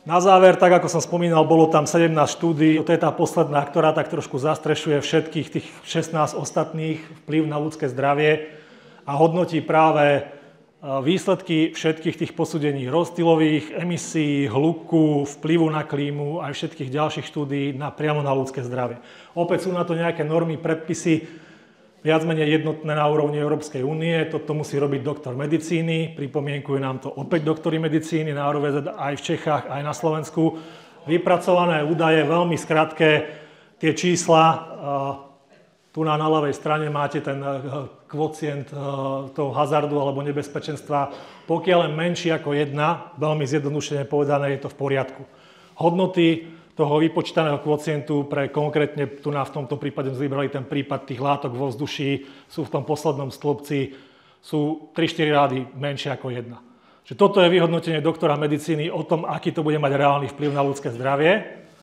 Na záver, tak ako som spomínal, bolo tam 17 štúdií. To je tá posledná, ktorá tak trošku zastrešuje všetkých tých 16 ostatných, vplyv na ľudské zdravie a hodnotí práve výsledky všetkých tých posúdení rozptylových, emisí, hluku, vplyvu na klímu aj všetkých ďalších štúdií priamo na ľudské zdravie. Opäť sú na to nejaké normy, predpisy, viac menej jednotné na úrovni Európskej únie. Toto musí robiť doktor medicíny. Pripomienkujú nám to opäť doktori medicíny na ARVZ aj v Čechách, aj na Slovensku. Vypracované údaje, veľmi skrátke, tie čísla. Tu na ľavej strane máte ten kvocient toho hazardu alebo nebezpečenstva. Pokiaľ je menší ako 1, veľmi zjednodušene povedané, je to v poriadku. Hodnoty toho vypočítaného kvocientu pre konkrétne, tu v tomto prípade sme vybrali ten prípad tých látok vo vzduší, sú v tom poslednom stĺpci, sú 3-4 rády menšie ako 1. Čiže toto je vyhodnotenie doktora medicíny o tom, aký to bude mať reálny vplyv na ľudské zdravie.